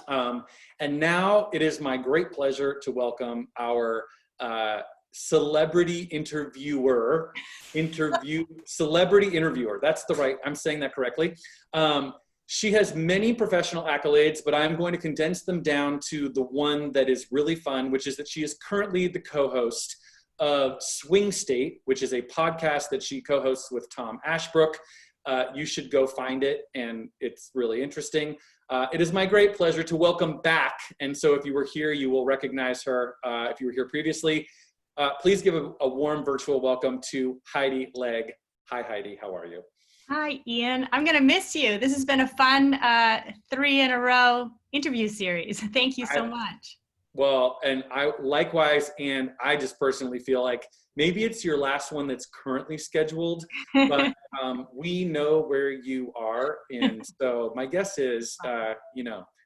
And now it is my great pleasure to welcome our celebrity interviewer. That's the right, I'm saying that correctly. She has many professional accolades, but I'm going to condense them down to the one that is really fun, which is that she is currently the co-host of Swing State, which is a podcast that she co-hosts with Tom Ashbrook. You should go find it, and it's really interesting. It is my great pleasure to welcome back, and so if you were here, you will recognize her if you were here previously. Please give a warm virtual welcome to Heidi Legg. Hi, Heidi, how are you? Hi, Ian. I'm going to miss you. This has been a fun 3 in a row interview series. Thank you so much. Well, and I likewise, and I just personally feel like maybe it's your last one that's currently scheduled, but we know where you are. And so my guess is,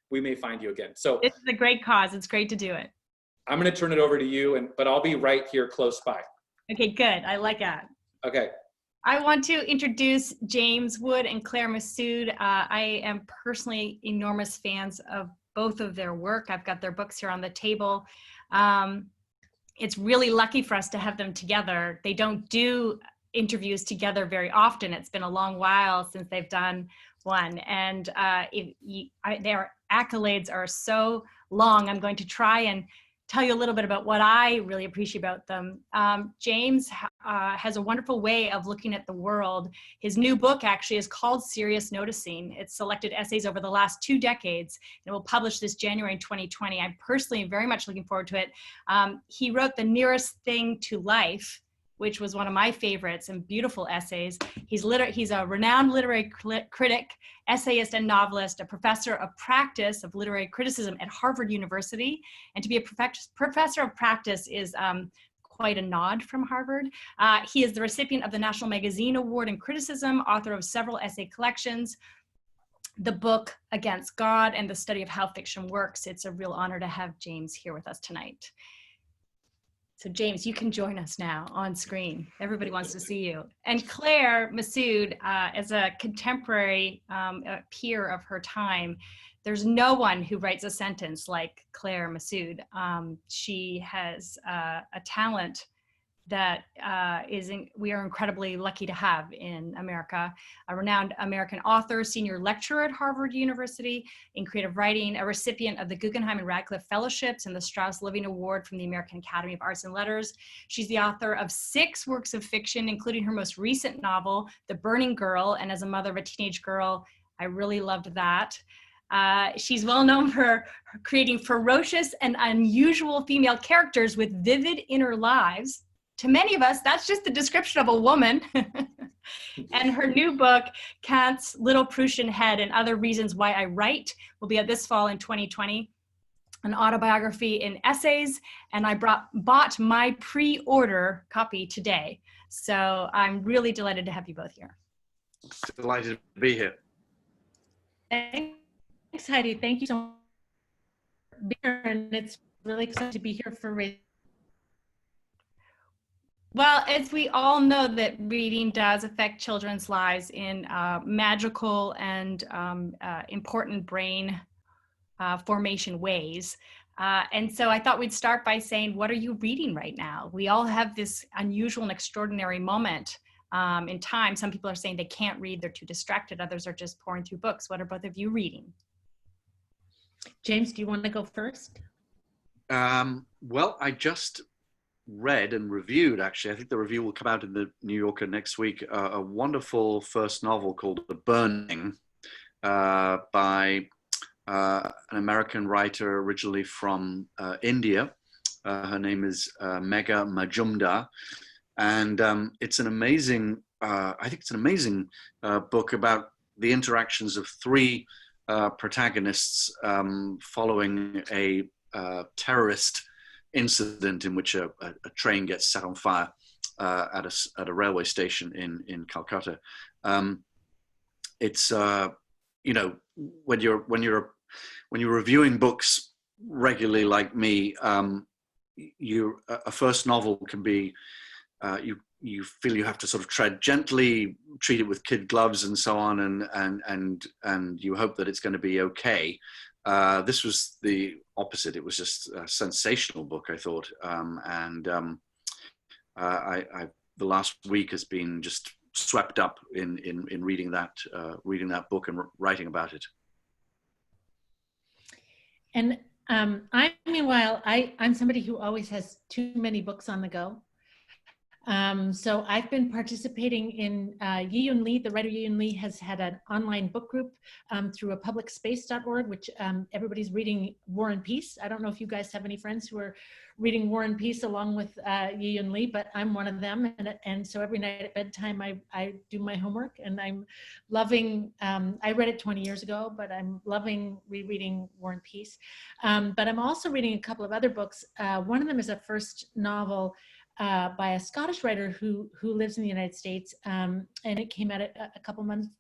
we may find you again. So it's a great cause. It's great to do it. I'm going to turn it over to you, but I'll be right here close by. Okay, good. I like that. Okay. I want to introduce James Wood and Claire Messud. I am personally enormous fans of both of their work. I've got their books here on the table. It's really lucky for us to have them together. They don't do interviews together very often. It's been a long while since they've done one. And their accolades are so long. I'm going to try and tell you a little bit about what I really appreciate about them. James has a wonderful way of looking at the world. His new book actually is called Serious Noticing. It's selected essays over the last 2 decades. It will publish this January in 2020. I'm personally very much looking forward to it. He wrote The Nearest Thing to Life, which was one of my favorites and beautiful essays. He's a renowned literary critic, essayist, and novelist, a professor of practice of literary criticism at Harvard University. And to be a professor of practice is quite a nod from Harvard. He is the recipient of the National Magazine Award in Criticism, author of several essay collections, the book Against God, and the study of how fiction works. It's a real honor to have James here with us tonight. So James, you can join us now on screen. Everybody wants to see you. And Claire Messud, as a contemporary peer of her time, there's no one who writes a sentence like Claire Messud. She has a talent that we are incredibly lucky to have in America. A renowned American author, senior lecturer at Harvard University in creative writing, a recipient of the Guggenheim and Radcliffe Fellowships and the Strauss-Living Award from the American Academy of Arts and Letters. She's the author of 6 works of fiction, including her most recent novel, The Burning Girl, and as a mother of a teenage girl, I really loved that. She's well known for creating ferocious and unusual female characters with vivid inner lives. To many of us, that's just the description of a woman. And her new book, Kant's Little Prussian Head and Other Reasons Why I Write, will be out this fall in 2020. An autobiography in essays, and I bought my pre-order copy today. So I'm really delighted to have you both here. Delighted to be here. Thanks, Heidi. Thank you so much for being here, and it's really exciting to be here for Well, as we all know that reading does affect children's lives in magical and important brain formation ways. And so I thought we'd start by saying, what are you reading right now? We all have this unusual and extraordinary moment in time. Some people are saying they can't read, they're too distracted. Others are just pouring through books. What are both of you reading? James, do you want to go first? Well, I just read and reviewed, actually, I think the review will come out in the New Yorker next week, a wonderful first novel called The Burning by an American writer originally from India. Her name is Megha Majumdar, and it's an amazing, I think it's an amazing book about the interactions of 3 protagonists following a terrorist incident in which a train gets set on fire at a railway station in Calcutta. It's when you're reviewing books regularly like me, a first novel can be you feel you have to sort of tread gently, treat it with kid gloves and so on, and you hope that it's going to be okay. This was the opposite. It was just a sensational book, I thought. The last week has been just swept up in reading that book and writing about it. And meanwhile, I'm somebody who always has too many books on the go. So I've been participating in Yi-Yun Lee. The writer Yi-Yun Lee has had an online book group through a publicspace.org, which everybody's reading War and Peace. I don't know if you guys have any friends who are reading War and Peace along with Yi-Yun Lee, but I'm one of them. And so every night at bedtime, I do my homework, and I'm loving, I read it 20 years ago, but I'm loving rereading War and Peace. But I'm also reading a couple of other books. One of them is a first novel by a Scottish writer who lives in the United States, and it came out a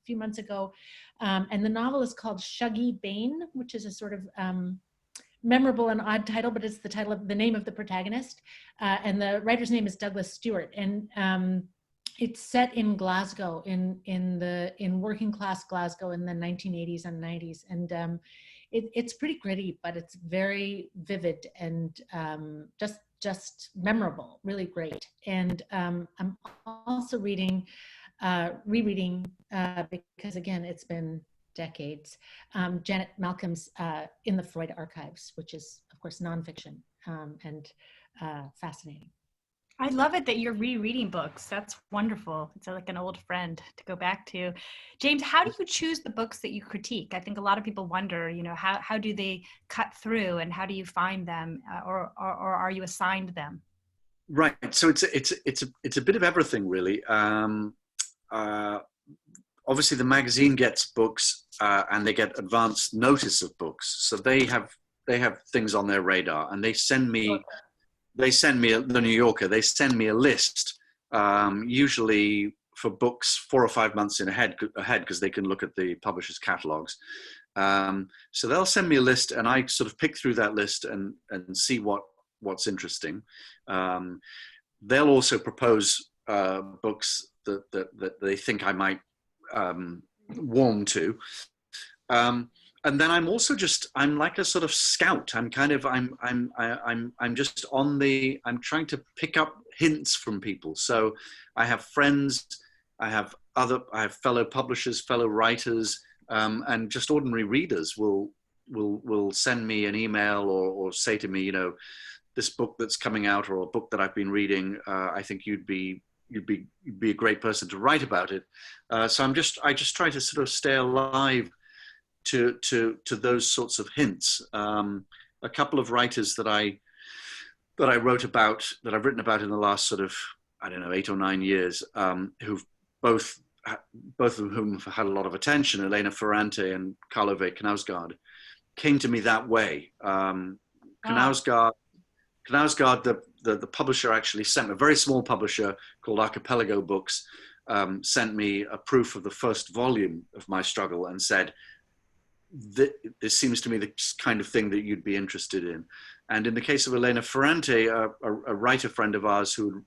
few months ago. And the novel is called Shuggie Bain, which is a sort of memorable and odd title, but it's the name of the protagonist. And the writer's name is Douglas Stewart, and it's set in Glasgow, in working class Glasgow in the 1980s and 90s, and it's pretty gritty, but it's very vivid and just memorable, really great. And I'm also rereading, because again, it's been decades, Janet Malcolm's In the Freud Archives, which is, of course, nonfiction and fascinating. I love it that you're rereading books. That's wonderful. It's like an old friend to go back to. James, how do you choose the books that you critique? I think a lot of people wonder, how do they cut through, and how do you find them, or are you assigned them? Right. So it's a bit of everything, really. Obviously, the magazine gets books, and they get advance notice of books, so they have things on their radar, and they send me. The New Yorker, they send me a list, usually for books 4 or 5 months ahead, because they can look at the publishers' catalogs. So they'll send me a list, and I sort of pick through that list and see what's interesting. They'll also propose books that they think I might warm to. And then I'm also I'm like a sort of scout. I'm trying to pick up hints from people. So I have friends, I have fellow publishers, fellow writers, and just ordinary readers will send me an email or say to me, this book that's coming out, or a book that I've been reading, I think you'd be a great person to write about it. So I just try to sort of stay alive to those sorts of hints. A couple of writers that I've written about in the last sort of, 8 or 9 years, who've both of whom have had a lot of attention, Elena Ferrante and Carlo V. Knausgaard, came to me that way. Knausgaard, the publisher actually sent me, a very small publisher called Archipelago Books, sent me a proof of the first volume of my struggle and said, this seems to me the kind of thing that you'd be interested in. And in the case of Elena Ferrante, a writer friend of ours who'd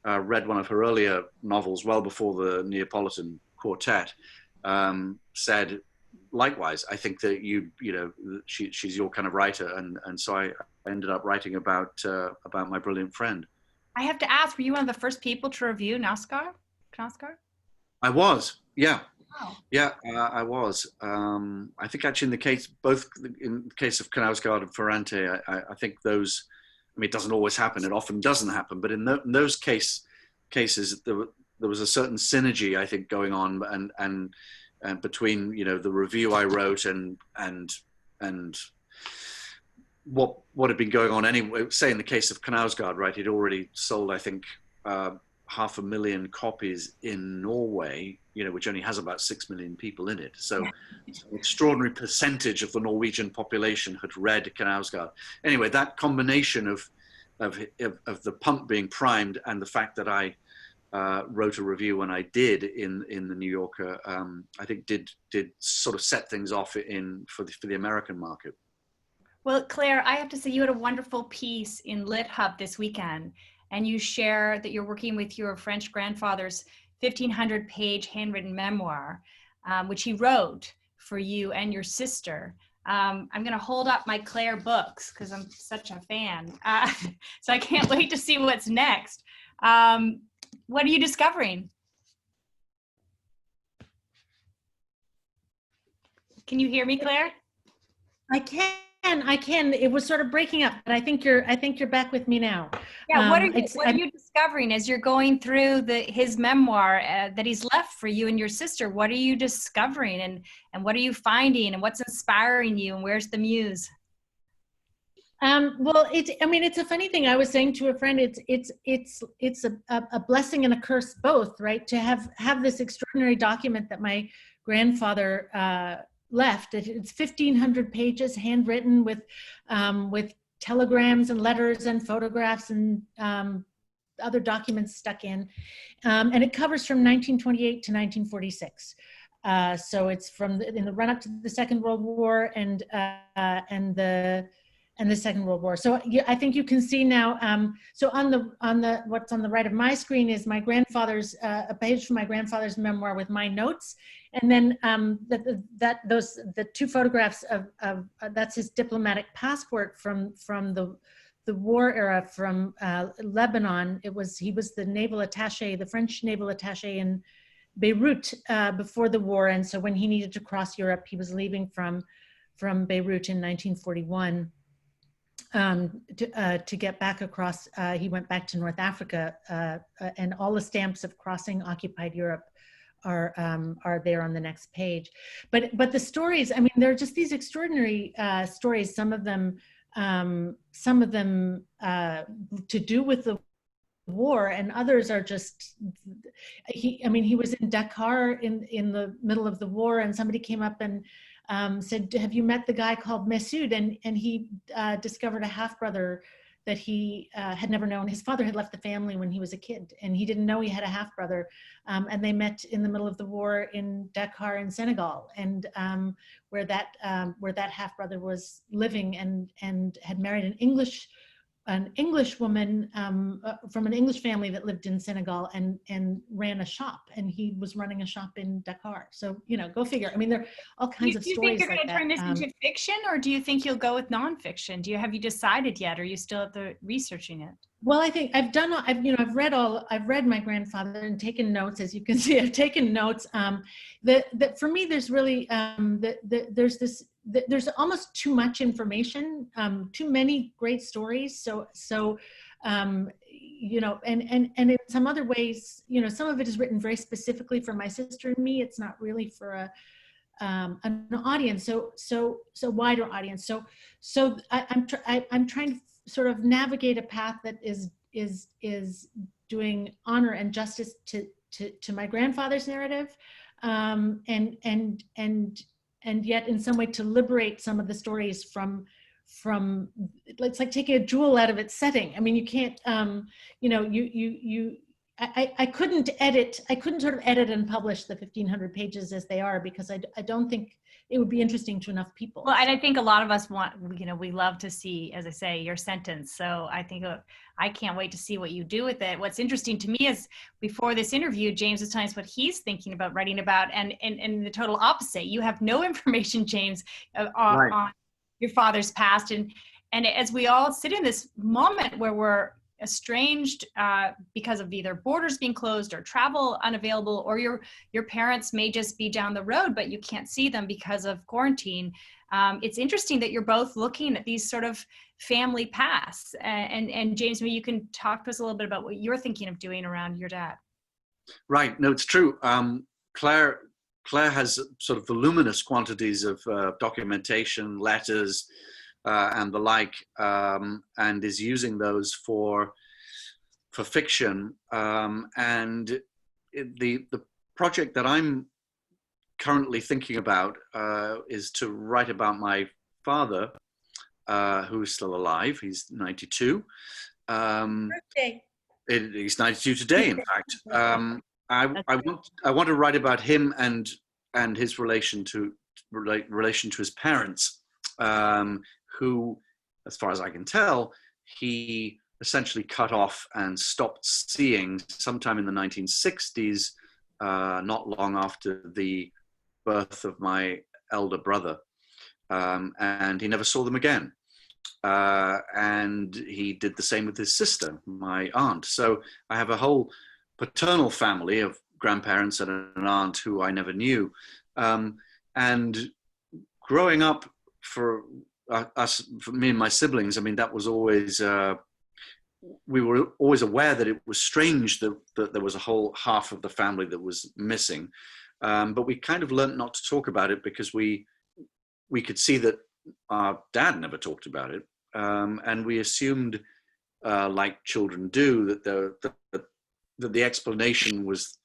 read one of her earlier novels well before the Neapolitan Quartet, said, likewise, I think that she's your kind of writer. And so I ended up writing about my brilliant friend. I have to ask, were you one of the first people to review Knausgaard? I was, yeah. Wow. Yeah, I was. I think actually in the case of Knausgaard and Ferrante, I think those, it doesn't always happen. It often doesn't happen. But in those cases, there was a certain synergy, I think, going on, and between the review I wrote and what had been going on anyway. Say in the case of Knausgaard, right? He'd already sold, I think, 500,000 copies in Norway, which only has about 6 million people in it. So an extraordinary percentage of the Norwegian population had read Knausgaard. Anyway, that combination of the pump being primed and the fact that I wrote a review when I did in the New Yorker, I think did sort of set things off for the American market. Well, Claire, I have to say you had a wonderful piece in Lit Hub this weekend, and you share that you're working with your French grandfather's 1,500-page handwritten memoir, which he wrote for you and your sister. I'm going to hold up my Claire books because I'm such a fan. So I can't wait to see what's next. What are you discovering? Can you hear me, Claire? I can. It was sort of breaking up, but I think you're back with me now. Yeah, what are you discovering as you're going through his memoir that he's left for you and your sister? What are you discovering, and what are you finding, and what's inspiring you, and where's the muse? Well, it's a funny thing. I was saying to a friend, it's a blessing and a curse both, right? To have this extraordinary document that my grandfather left. It's 1,500 pages, handwritten with telegrams and letters and photographs and other documents stuck in, and it covers from 1928 to 1946. So it's in the run-up to the Second World War and the Second World War. So I think you can see now. So on the what's on the right of my screen is my grandfather's a page from my grandfather's memoir with my notes, and then the two photographs of that's his diplomatic passport from the war era from Lebanon. He was the naval attaché, the French naval attaché in Beirut before the war, and so when he needed to cross Europe, he was leaving from Beirut in 1941. To get back across, he went back to North Africa, and all the stamps of crossing occupied Europe are there on the next page. But the stories, I mean, they're just these extraordinary stories. Some of them to do with the war, and others are just he was in Dakar in the middle of the war, and somebody came up and said, have you met the guy called Messud? And he discovered a half-brother that he had never known. His father had left the family when he was a kid, and he didn't know he had a half-brother. And they met in the middle of the war in Dakar in Senegal, and where that half-brother was living and had married an English woman from an English family that lived in Senegal and ran a shop, and he was running a shop in Dakar. So, go figure. I mean, there are all kinds of stories like that. Do you think you're going to turn this into fiction, or do you think you'll go with nonfiction? Have you decided yet? Or are you still at the researching it? Well, I think I've read my grandfather and taken notes. As you can see, I've taken notes. That for me, there's really there's almost too much information, too many great stories. So and in some other ways, some of it is written very specifically for my sister and me. It's not really for an audience, so wider audience. So I'm trying to sort of navigate a path that is doing honor and justice to my grandfather's narrative, and yet in some way to liberate some of the stories from it's like taking a jewel out of its setting. I mean, you can't I couldn't sort of edit and publish the 1,500 pages as they are, because I don't think it would be interesting to enough people. Well, and I think a lot of us we love to see, as I say, your sentence. So I think I can't wait to see what you do with it. What's interesting to me is before this interview, James was telling us what he's thinking about writing about, and the total opposite. You have no information, James, on your father's past. And as we all sit in this moment where we're estranged because of either borders being closed or travel unavailable, or your parents may just be down the road, but you can't see them because of quarantine. It's interesting that you're both looking at these sort of family pasts. And James, maybe you can talk to us a little bit about what you're thinking of doing around your dad. Right. No, it's true. Claire has sort of voluminous quantities of documentation, letters, and the like, and is using those for fiction. And the project that I'm currently thinking about is to write about my father, who is still alive. He's 92. Birthday. He's 92 today, in fact. I want to write about him and his relation to his parents, who, as far as I can tell, he essentially cut off and stopped seeing sometime in the 1960s, not long after the birth of my elder brother. and he never saw them again. And he did the same with his sister, my aunt. So I have a whole paternal family of grandparents and an aunt who I never knew. And growing up for us, for me and my siblings, I mean, that was always, we were always aware that it was strange that there was a whole half of the family that was missing. But we kind of learned not to talk about it because we could see that our dad never talked about it. And we assumed, like children do, that the explanation was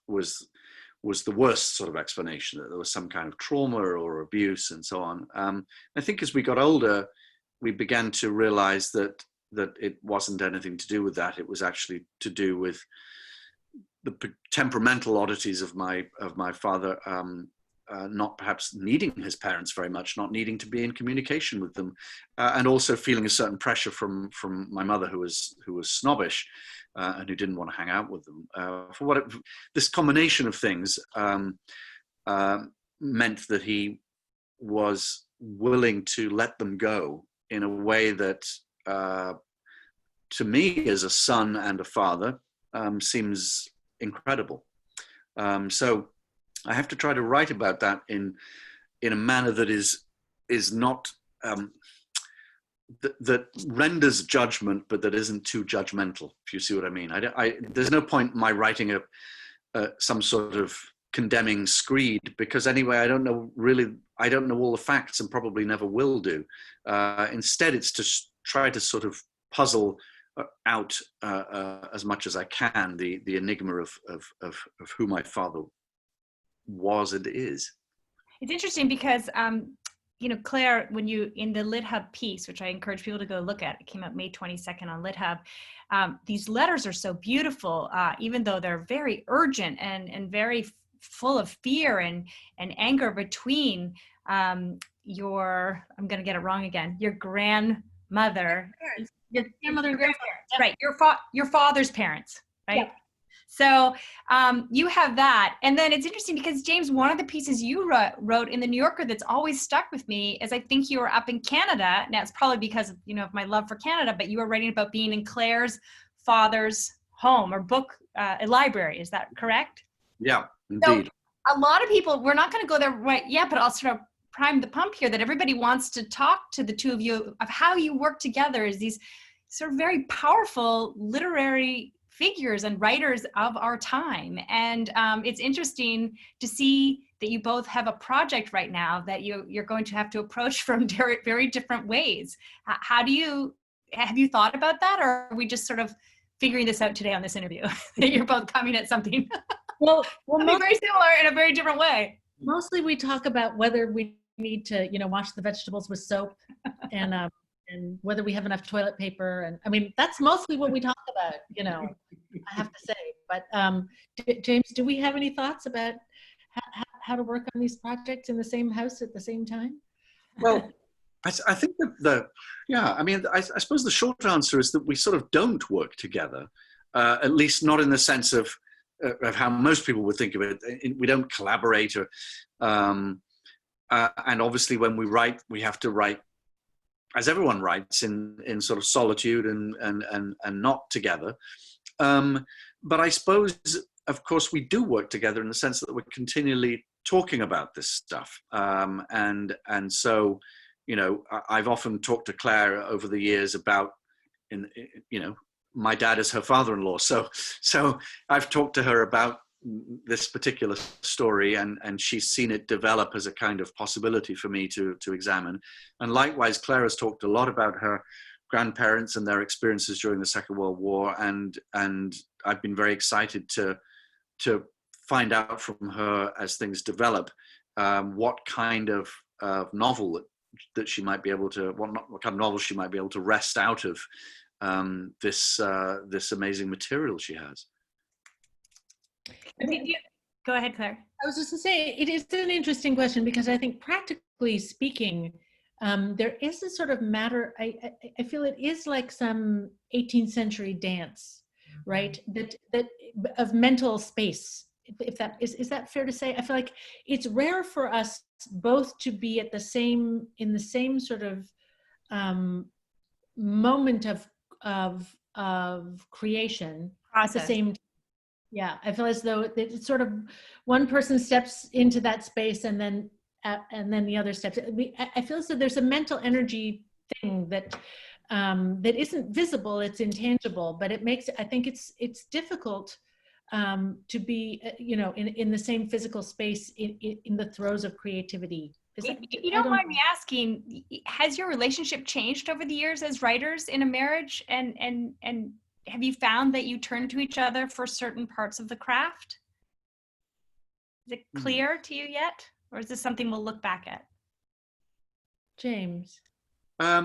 the worst sort of explanation, that there was some kind of trauma or abuse and so on. I think as we got older, we began to realize that it wasn't anything to do with that. It was actually to do with the temperamental oddities of my father, not perhaps needing his parents very much, not needing to be in communication with them, and also feeling a certain pressure from my mother, who was snobbish and who didn't want to hang out with them. This combination of things meant that he was willing to let them go in a way that, to me as a son and a father, seems incredible. So I have to try to write about that in a manner that is not that renders judgment, but that isn't too judgmental, if you see what I mean. There's no point in my writing some sort of condemning screed, because anyway, I don't know all the facts and probably never will do. Instead, it's to try to sort of puzzle out as much as I can the enigma of who my father was and is. It's interesting because Claire, when you, in the LitHub piece, which I encourage people to go look at, it came out May 22nd on LitHub. These letters are so beautiful, even though they're very urgent and very full of fear and anger between I'm going to get it wrong again, your grandmother, your grandmother and grandfather, right? Your father's parents, right? Yep. So you have that. And then it's interesting because, James, one of the pieces you wrote in the New Yorker that's always stuck with me is, I think you were up in Canada. Now, it's probably because of my love for Canada, but you were writing about being in Claire's father's home or book, a library. Is that correct? Yeah, indeed. So a lot of people, we're not going to go there right yet, but I'll sort of prime the pump here that everybody wants to talk to the two of you of how you work together as these sort of very powerful literary figures and writers of our time. And it's interesting to see that you both have a project right now that you're going to have to approach from very different ways. Have you thought about that, or are we just sort of figuring this out today on this interview that you're both coming at something well very similar in a very different way? Mostly we talk about whether we need to wash the vegetables with soap and whether we have enough toilet paper. And I mean, that's mostly what we talk about, I have to say. But James, do we have any thoughts about how to work on these projects in the same house at the same time? Well, I think I suppose the short answer is that we sort of don't work together, at least not in the sense of how most people would think of it. We don't collaborate, and obviously when we write, we have to write, as everyone writes, in sort of solitude and not together. But I suppose, of course, we do work together in the sense that we're continually talking about this stuff. And so, I've often talked to Claire over the years about, my dad is her father-in-law. So I've talked to her about this particular story, and she's seen it develop as a kind of possibility for me to examine. And likewise, Claire has talked a lot about her grandparents and their experiences during the Second World War, and I've been very excited to find out from her as things develop what kind of novel that she might be able to, what kind of novel she might be able to wrest out of this amazing material she has. Go ahead, Claire. I was just to say, it is an interesting question because I think, practically speaking, there is a sort of matter, I feel it is like some 18th century dance, right? That of mental space if that is that fair to say? I feel like it's rare for us both to be at in the same sort of moment of creation at the Process. same. Yeah, I feel as though it's sort of one person steps into that space and then the other steps. I feel as though there's a mental energy thing that that isn't visible, it's intangible, but it makes, I think it's difficult to be, in the same physical space in the throes of creativity. If you don't mind me asking, has your relationship changed over the years as writers in a marriage? And have you found that you turn to each other for certain parts of the craft? Is it clear to you yet? Or is this something we'll look back at? James? I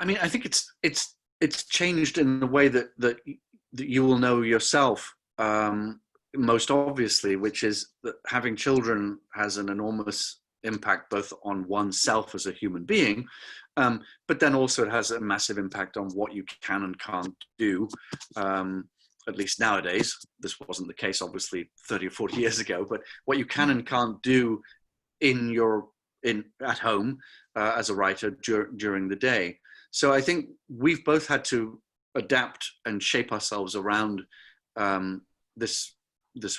mean, I think it's changed in the way that you will know yourself, most obviously, which is that having children has an enormous impact both on oneself as a human being, but then also it has a massive impact on what you can and can't do. At least nowadays, this wasn't the case obviously 30 or 40 years ago, but what you can and can't do at home as a writer during the day. So I think we've both had to adapt and shape ourselves around this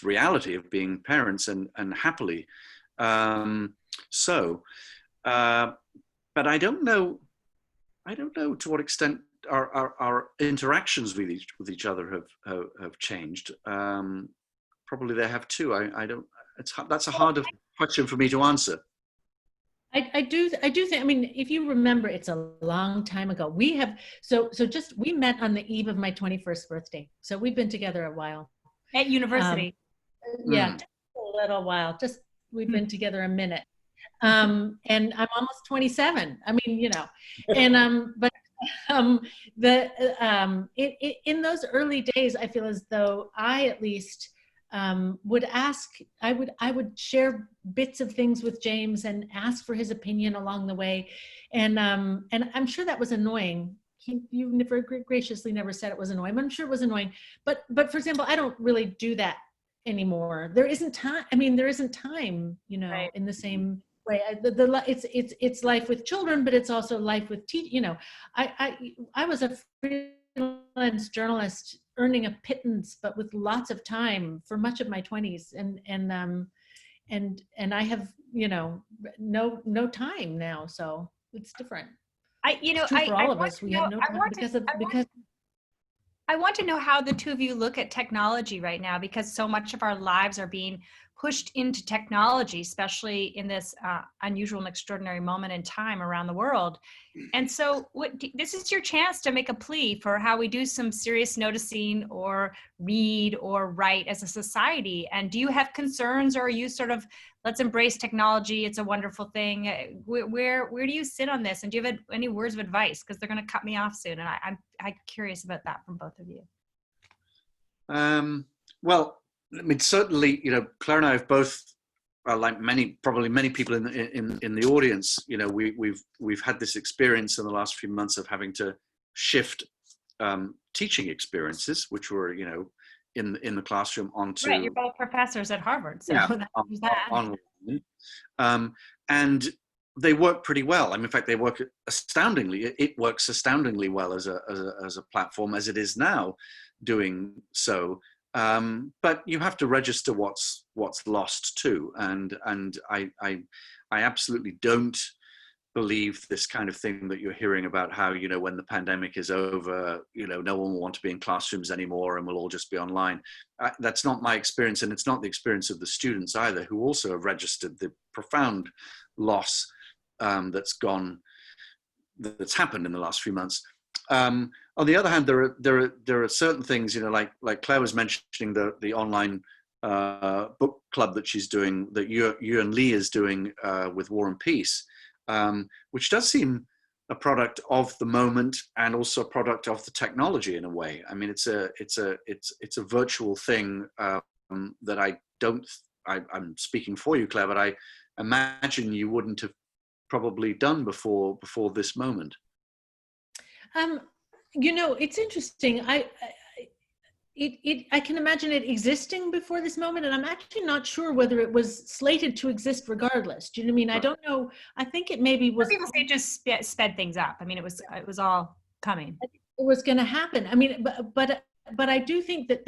reality of being parents and happily. But I don't know to what extent our interactions with each other have changed. Probably they have too. I don't. That's a harder question for me to answer. I do think, I mean, if you remember, it's a long time ago. We met on the eve of my 21st birthday. So we've been together a while. At university. Yeah, just a little while. We've been together a minute. And I'm almost 27. I mean, but in those early days, I feel as though I at least would ask, I would share bits of things with James and ask for his opinion along the way. And I'm sure that was annoying. You never graciously never said it was annoying, but I'm sure it was annoying. But for example, I don't really do that anymore. There isn't time. I mean, there isn't time, Right. in the same way. It's life with children, but it's also life with I was a freelance journalist earning a pittance, but with lots of time for much of my 20s, and I have no time now, so it's different. It's true for all of us. We have no time because I want to know how the two of you look at technology right now, because so much of our lives are being pushed into technology, especially in this unusual and extraordinary moment in time around the world. And so this is your chance to make a plea for how we do some serious noticing or read or write as a society. And do you have concerns, or are you sort of, let's embrace technology, it's a wonderful thing? Where do you sit on this? And do you have any words of advice? Because they're going to cut me off soon. And I'm curious about that from both of you. Well, I mean, certainly, Claire and I have both, like probably many people in the audience, we've had this experience in the last few months of having to shift teaching experiences, which were, in the classroom onto. Right, you're both professors at Harvard, so yeah, that. And they work pretty well. I mean, in fact, they work astoundingly. It works astoundingly well as a platform as it is now doing so. But you have to register what's lost too, and I absolutely don't believe this kind of thing that you're hearing about how when the pandemic is over, no one will want to be in classrooms anymore and we'll all just be online. That's not my experience, and it's not the experience of the students either, who also have registered the profound loss that's happened in the last few months. On the other hand, there are certain things, like Claire was mentioning the online book club that she's doing, that you and Lee is doing with War and Peace, which does seem a product of the moment and also a product of the technology in a way. I mean, it's a virtual thing that I'm speaking for you, Claire, but I imagine you wouldn't have probably done before this moment. It's interesting. I can imagine it existing before this moment, and I'm actually not sure whether it was slated to exist regardless. Do you know what I mean? I don't know. I think it maybe was. Some people say it just sped things up. I mean, it was all coming. It was going to happen. I mean, but I do think that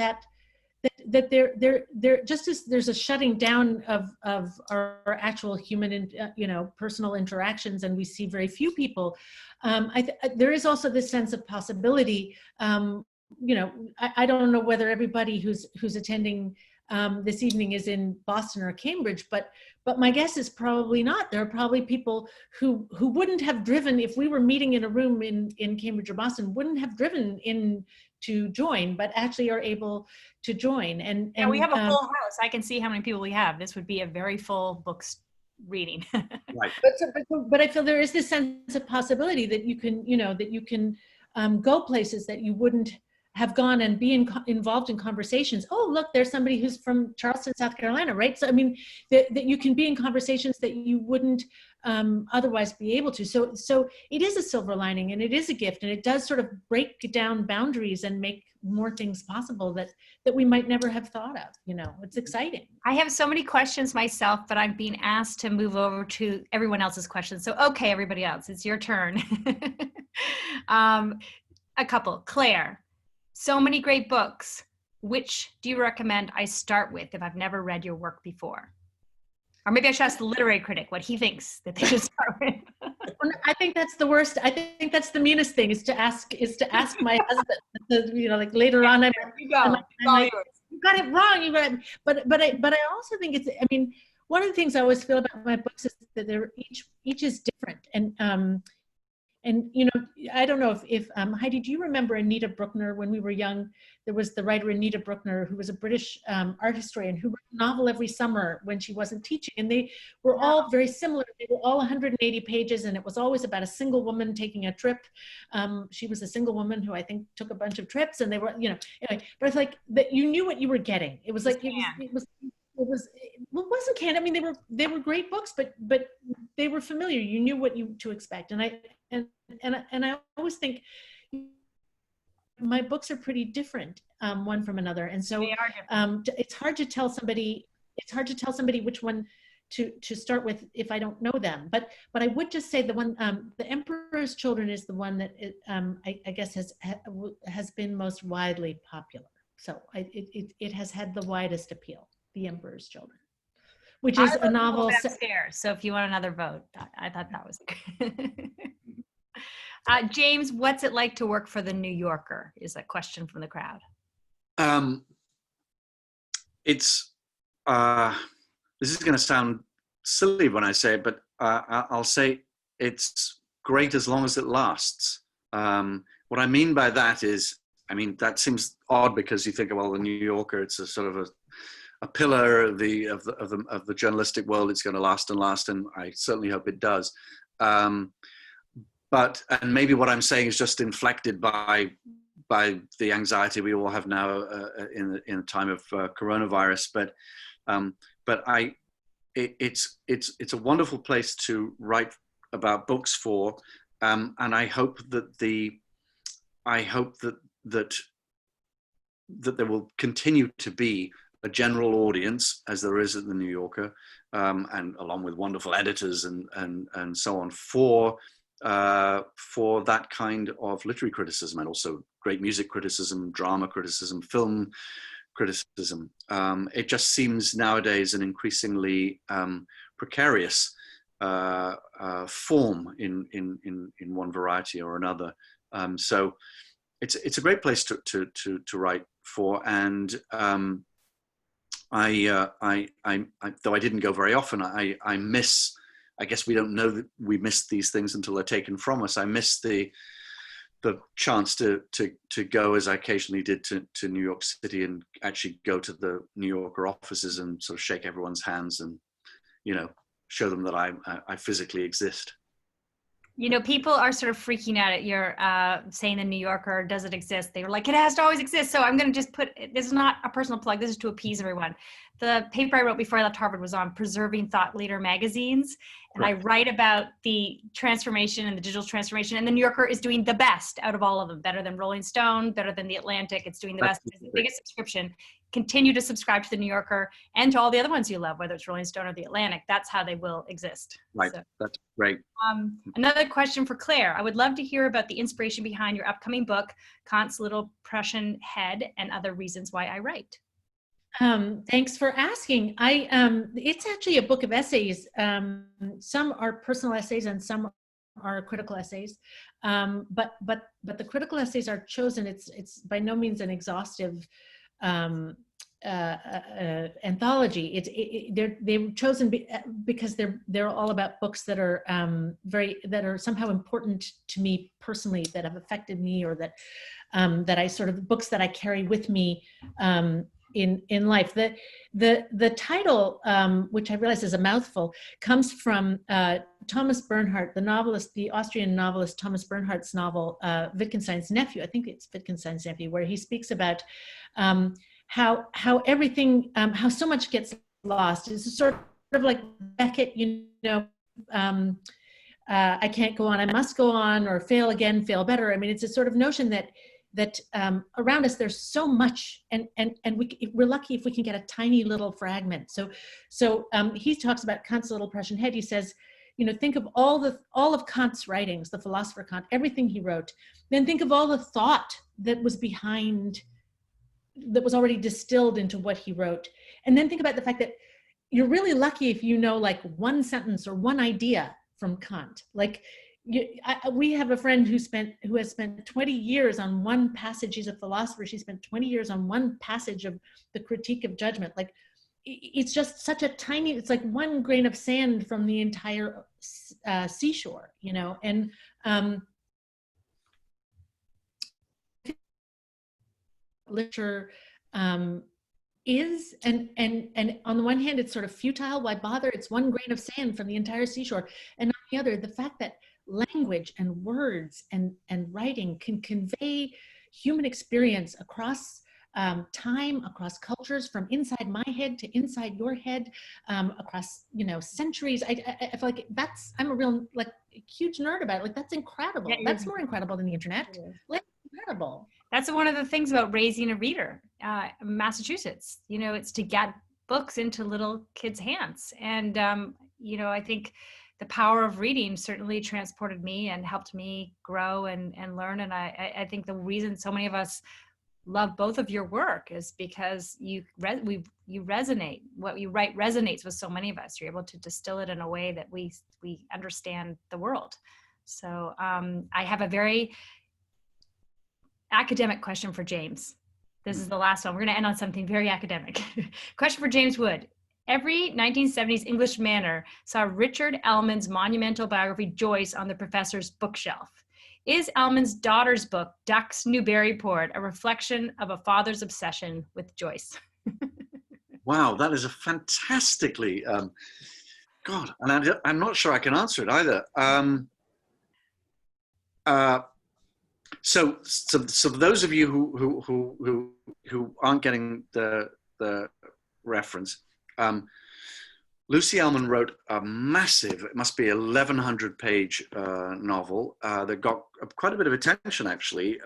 there just as there's a shutting down of our actual human personal interactions, and we see very few people. There is also this sense of possibility. I don't know whether everybody who's attending this evening is in Boston or Cambridge, but my guess is probably not. There are probably people who wouldn't have driven if we were meeting in a room in Cambridge or Boston, wouldn't have driven in to join, but actually are able to join. And we have a full house. I can see how many people we have. This would be a very full books reading. Right. But I feel there is this sense of possibility that you can go places that you wouldn't have gone and be involved in conversations. Oh, look, there's somebody who's from Charleston, South Carolina, right? So, I mean, that you can be in conversations that you wouldn't otherwise be able to. So it is a silver lining, and it is a gift, and it does sort of break down boundaries and make more things possible that we might never have thought of. It's exciting. I have so many questions myself, but I'm being asked to move over to everyone else's questions. So, okay, everybody else, it's your turn. A couple. Claire, so many great books. Which do you recommend I start with if I've never read your work before? Or maybe I should ask the literary critic what he thinks that they should start with. I think that's the worst. I think that's the meanest thing is to ask my husband. Like later on, you got it wrong. You got, but I also think it's. I mean, one of the things I always feel about my books is that they're each is different, and I don't know if Heidi, do you remember Anita Bruckner when we were young? There was the writer Anita Bruckner, who was a British art historian, who wrote a novel every summer when she wasn't teaching, and they were all very similar. They were all 180 pages, and it was always about a single woman taking a trip. She was a single woman who I think took a bunch of trips, and they were, anyway. But it's like that you knew what you were getting. It was like it wasn't canned. I mean, they were great books, but they were familiar. You knew what to expect, and I always think my books are pretty different one from another, and so it's hard to tell somebody which one to start with if I don't know them. But I would just say the one, The Emperor's Children, is the one that I guess has been most widely popular. So it has had the widest appeal. The Emperor's Children, which is a novel. Upstairs. So if you want another vote, I thought that was good. James, what's it like to work for The New Yorker? Is a question from the crowd. It's this is going to sound silly when I say it, but I'll say it's great as long as it lasts. What I mean by that is, that seems odd because you think, well, The New Yorker, it's a sort of a pillar of the journalistic world. It's going to last and last, and I certainly hope it does. But maybe what I'm saying is just inflected by the anxiety we all have now in the time of coronavirus. But it's a wonderful place to write about books for, and I hope that there will continue to be a general audience, as there is at The New Yorker, and along with wonderful editors and so on, for that kind of literary criticism, and also great music criticism, drama criticism, film criticism. It just seems nowadays an increasingly precarious form in one variety or another. So it's a great place to write for, and I though I didn't go very often, I miss. I guess we don't know that we miss these things until they're taken from us. I miss the chance to go, as I occasionally did, to New York City and actually go to the New Yorker offices and sort of shake everyone's hands and show them that I physically exist. You know, people are sort of freaking out at your saying the New Yorker, does it exist? They were like, it has to always exist. So I'm going to just put, this is not a personal plug. This is to appease everyone. The paper I wrote before I left Harvard was on preserving thought leader magazines. And I write about the transformation and the digital transformation. And the New Yorker is doing the best out of all of them, better than Rolling Stone, better than The Atlantic. It's doing the best. It's the biggest subscription. Continue to subscribe to the New Yorker and to all the other ones you love, whether it's Rolling Stone or The Atlantic. That's how they will exist. Right, So, that's great. another question for Claire. I would love to hear about the inspiration behind your upcoming book, Kant's Little Prussian Head and Other Reasons Why I Write. Thanks for asking. It's actually a book of essays. Some are personal essays and some are critical essays. But the critical essays are chosen. It's by no means an exhaustive anthology. They were chosen because they're all about books that are that are somehow important to me personally, that have affected me, or that I sort of, books that I carry with me in life. The title, which I realize is a mouthful, comes from Thomas Bernhardt, the novelist, the Austrian novelist Thomas Bernhardt's novel, Wittgenstein's Nephew. I think it's Wittgenstein's Nephew, where he speaks about how everything, how so much gets lost. It's sort of like Beckett, I can't go on, I must go on, or fail again, fail better. I mean, it's a sort of notion that around us there's so much, and we're lucky if we can get a tiny little fragment. So he talks about Kant's Little Prussian Head. He says, think of all of Kant's writings, the philosopher Kant, everything he wrote. Then think of all the thought that was behind, that was already distilled into what he wrote. And then think about the fact that you're really lucky if you know like one sentence or one idea from Kant. Like, we have a friend who has spent 20 years on one passage. She's a philosopher. She spent 20 years on one passage of the Critique of Judgment. Like, it's just such a tiny, it's like one grain of sand from the entire seashore, and literature is, and on the one hand, it's sort of futile. Why bother? It's one grain of sand from the entire seashore. And on the other, the fact that language and words and writing can convey human experience across time, across cultures, from inside my head to inside your head, across centuries. I feel like I'm a real huge nerd about it. Like, that's incredible. That's more incredible than the internet. Like, incredible. That's one of the things about raising a reader, Massachusetts. It's to get books into little kids' hands, and I think the power of reading certainly transported me and helped me grow and learn. And I think the reason so many of us love both of your work is because you resonate. What you write resonates with so many of us. You're able to distill it in a way that we understand the world. So I have a very academic question for James. This is the last one. We're going to end on something very academic. Question for James Wood. Every 1970s English manor saw Richard Elmen's monumental biography, Joyce, on the professor's bookshelf. Is Elmen's daughter's book, Duck's Newburyport, a reflection of a father's obsession with Joyce? Wow, that is a fantastically, God, and I'm not sure I can answer it either. So those of you who aren't getting the reference, Lucy Elmen wrote a massive, it must be 1,100 page novel that got quite a bit of attention actually,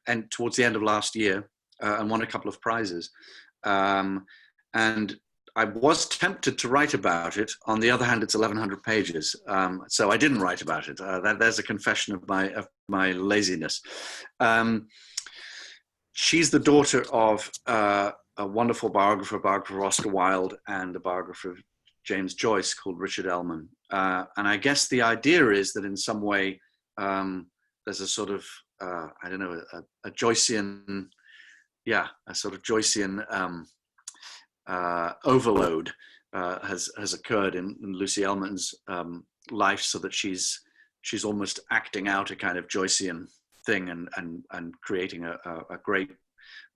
and towards the end of last year, and won a couple of prizes. And I was tempted to write about it. On the other hand, it's 1,100 pages, so I didn't write about it. There's a confession of my laziness. She's the daughter of a wonderful biographer of Oscar Wilde and a biographer of James Joyce called Richard Elmen. And I guess the idea is that in some way there's a sort of, I don't know, a Joycean, a sort of Joycean overload has occurred in Lucy Elmen's life, so that she's almost acting out a kind of Joycean thing and creating a great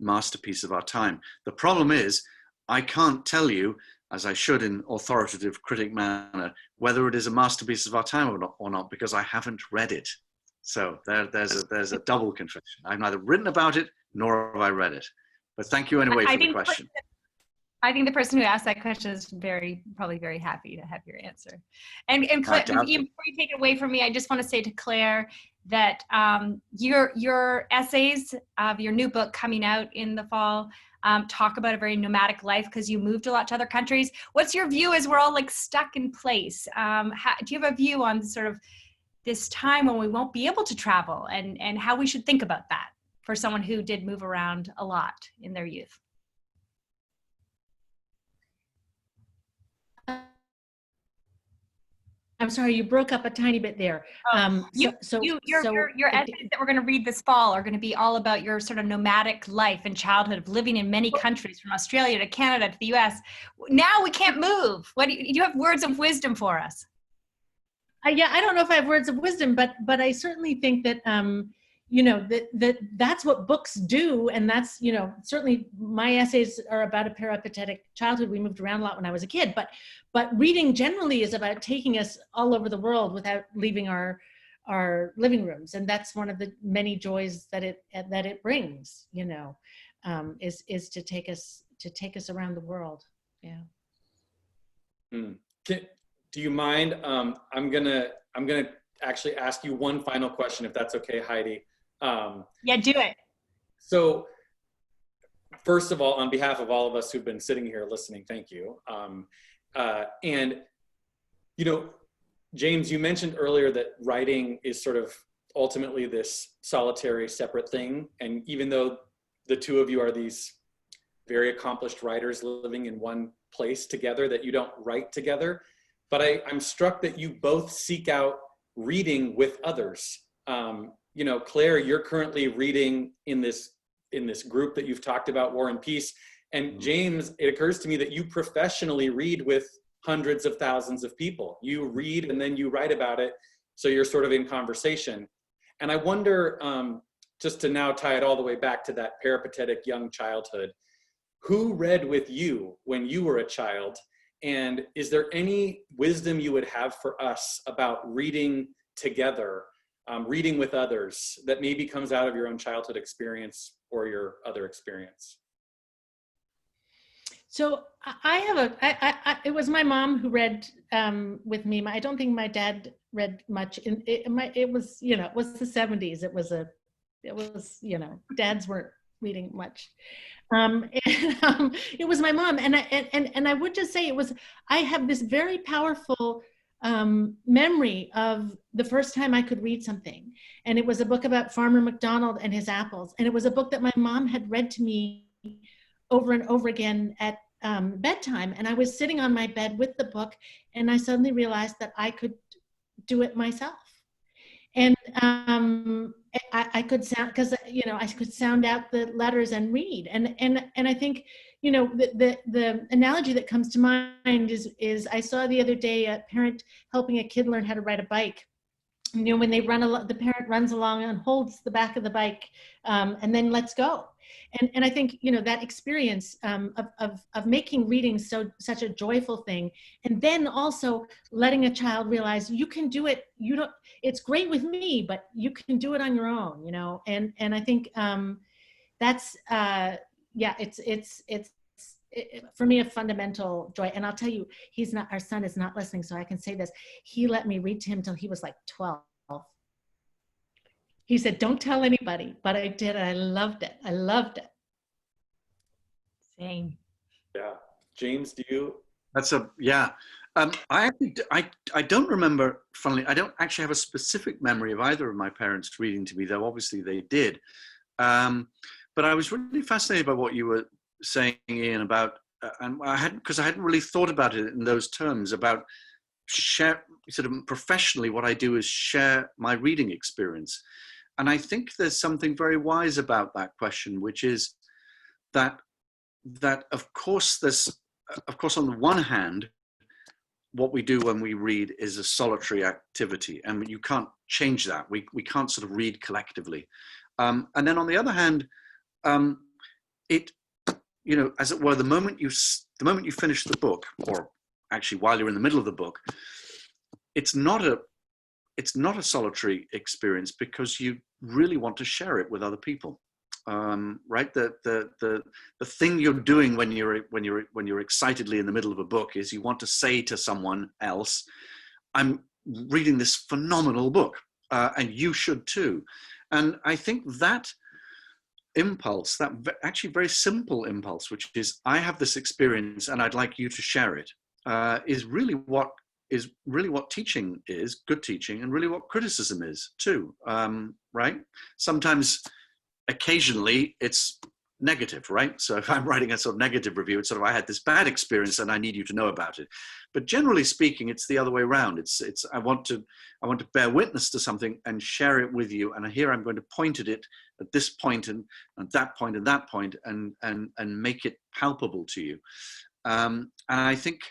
masterpiece of our time. The problem is, I can't tell you as I should in authoritative critic manner, whether it is a masterpiece of our time or not, because I haven't read it. So there's a double confession. I've neither written about it nor have I read it. But thank you anyway for the question. I think the person who asked that question is probably very happy to have your answer. And Claire, before you take it away from me, I just want to say to Claire that your essays of your new book coming out in the fall talk about a very nomadic life because you moved a lot to other countries. What's your view as we're all like stuck in place? Do you have a view on sort of this time when we won't be able to travel and how we should think about that for someone who did move around a lot in their youth? I'm sorry, you broke up a tiny bit there. Your essays that we're going to read this fall are going to be all about your sort of nomadic life and childhood of living in many countries, from Australia to Canada to the US. Now we can't move. Do you have words of wisdom for us? Yeah, I don't know if I have words of wisdom, but I certainly think that that's what books do, and that's certainly my essays are about a peripatetic childhood. We moved around a lot when I was a kid, but reading generally is about taking us all over the world without leaving our living rooms, and that's one of the many joys that it brings. Is to take us around the world. Yeah. Do you mind? I'm gonna actually ask you one final question, if that's okay, Heidi. Yeah, do it. So, first of all, on behalf of all of us who've been sitting here listening, thank you. And James, you mentioned earlier that writing is sort of ultimately this solitary, separate thing. And even though the two of you are these very accomplished writers living in one place together, that you don't write together. But I'm struck that you both seek out reading with others. Claire, you're currently reading in this group that you've talked about, War and Peace. And James, it occurs to me that you professionally read with hundreds of thousands of people. You read and then you write about it. So you're sort of in conversation. And I wonder, just to now tie it all the way back to that peripatetic young childhood, who read with you when you were a child? And is there any wisdom you would have for us about reading together, reading with others, that maybe comes out of your own childhood experience or your other experience? So it was my mom who read with me. I don't think my dad read much. It was the 70s. It was dads weren't reading much. It was my mom, and I would just say I have this very powerful memory of the first time I could read something, and it was a book about Farmer McDonald and his apples, and it was a book that my mom had read to me over and over again at bedtime, and I was sitting on my bed with the book, and I suddenly realized that I could do it myself. And I could sound, because I could sound out the letters and read, and I think the analogy that comes to mind is I saw the other day a parent helping a kid learn how to ride a bike. When they the parent runs along and holds the back of the bike, and then lets go. And I think that experience of making reading such a joyful thing, and then also letting a child realize you can do it. It's great with me, but you can do it on your own. And I think that's it's for me a fundamental joy. And I'll tell you, our son is not listening, so I can say this. He let me read to him till he was like 12. He said, "Don't tell anybody," but I did. I loved it. Same. Yeah. James, do you? I don't remember, funnily, I don't actually have a specific memory of either of my parents reading to me, though obviously they did. But I was really fascinated by what you were saying, Ian, about, because I hadn't really thought about it in those terms, about share, sort of professionally, what I do is share my reading experience. And I think there's something very wise about that question, which is that of course on the one hand, what we do when we read is a solitary activity, and you can't change that. We can't sort of read collectively. And then on the other hand, you know, as it were, the moment you finish the book, or actually while you're in the middle of the book, it's not a solitary experience, because you really want to share it with other people. Right? The thing you're doing when you're excitedly in the middle of a book is you want to say to someone else, I'm reading this phenomenal book, and you should too. And I think that impulse, that actually very simple impulse, which is, I have this experience and I'd like you to share it, is really what teaching is, good teaching, and really what criticism is too. Right? Sometimes, occasionally, it's negative, right? So if I'm writing a sort of negative review, it's sort of, I had this bad experience and I need you to know about it. But generally speaking, it's the other way around. It's I want to bear witness to something and share it with you. And here I'm going to point at it at this point and that point and that point, and make it palpable to you. And I think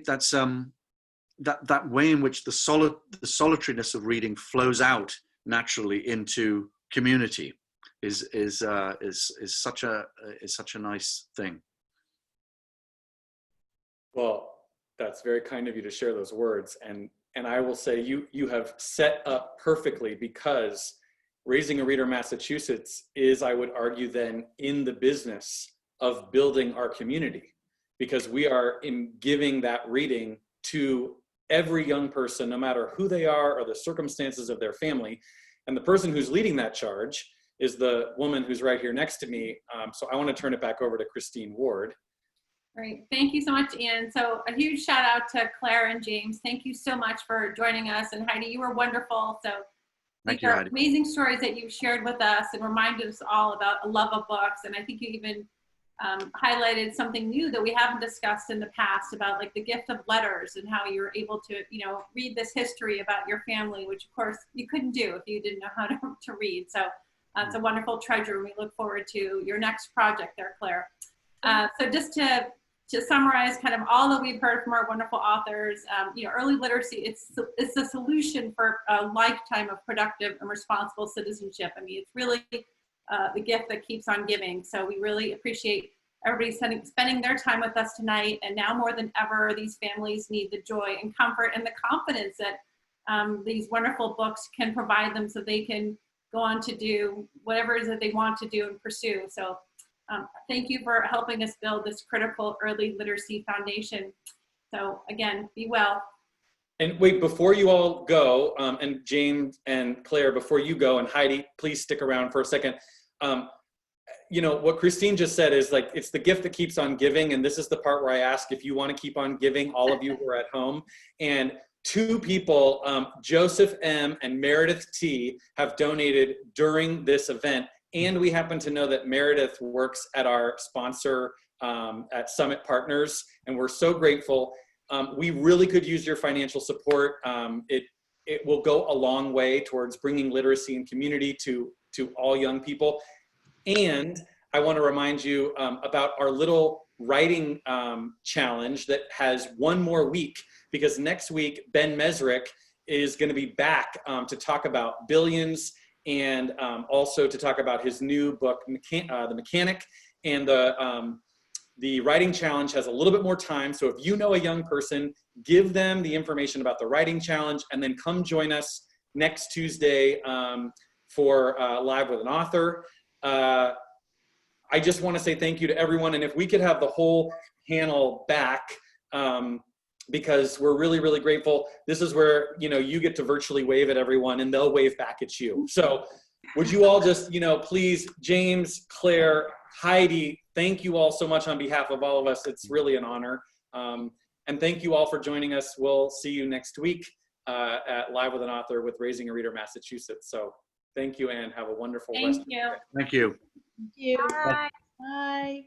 that's that way in which the solitariness of reading flows out naturally into community is such a nice thing. Well, that's very kind of you to share those words, and I will say you have set up perfectly, because Raising a Reader Massachusetts is, I would argue, then in the business of building our community, because we are in giving that reading to every young person, no matter who they are or the circumstances of their family. And the person who's leading that charge is the woman who's right here next to me. So I want to turn it back over to Christine Ward. Great, thank you so much, Ian. So a huge shout out to Claire and James. Thank you so much for joining us. And Heidi, you were wonderful. So these are amazing stories that you've shared with us and reminded us all about a love of books. And I think you even highlighted something new that we haven't discussed in the past, about like the gift of letters and how you're able to, you know, read this history about your family, which of course you couldn't do if you didn't know how to read. So it's a wonderful treasure, and we look forward to your next project there, Claire. So just to summarize kind of all that we've heard from our wonderful authors, you know, early literacy, it's the solution for a lifetime of productive and responsible citizenship. I mean, it's really the gift that keeps on giving. So we really appreciate everybody spending their time with us tonight. And now more than ever, these families need the joy and comfort and the confidence that these wonderful books can provide them, so they can go on to do whatever it is that they want to do and pursue. So thank you for helping us build this critical early literacy foundation. So again, be well. And wait, before you all go, and James and Claire, before you go, and Heidi, please stick around for a second. You know, what Christine just said is, like, it's the gift that keeps on giving. And this is the part where I ask if you want to keep on giving, all of you who are at home. And two people, Joseph M. and Meredith T., have donated during this event. And we happen to know that Meredith works at our sponsor at Summit Partners, and we're so grateful. We really could use your financial support. It will go a long way towards bringing literacy and community to all young people. And I want to remind you about our little writing challenge that has one more week, because next week Ben Mesrick is going to be back to talk about Billions, and also to talk about his new book, The Mechanic. And the writing challenge has a little bit more time. So if you know a young person, give them the information about the writing challenge, and then come join us next Tuesday for Live with an Author. I just want to say thank you to everyone. And if we could have the whole panel back, because we're really, really grateful. This is where, you know, you get to virtually wave at everyone and they'll wave back at you. So would you all just, you know, please, James, Claire, Heidi, thank you all so much on behalf of all of us. It's really an honor. And thank you all for joining us. We'll see you next week at Live with an Author with Raising a Reader Massachusetts. So thank you, and have a wonderful rest of the day. Thank you. Thank you. Bye. Bye.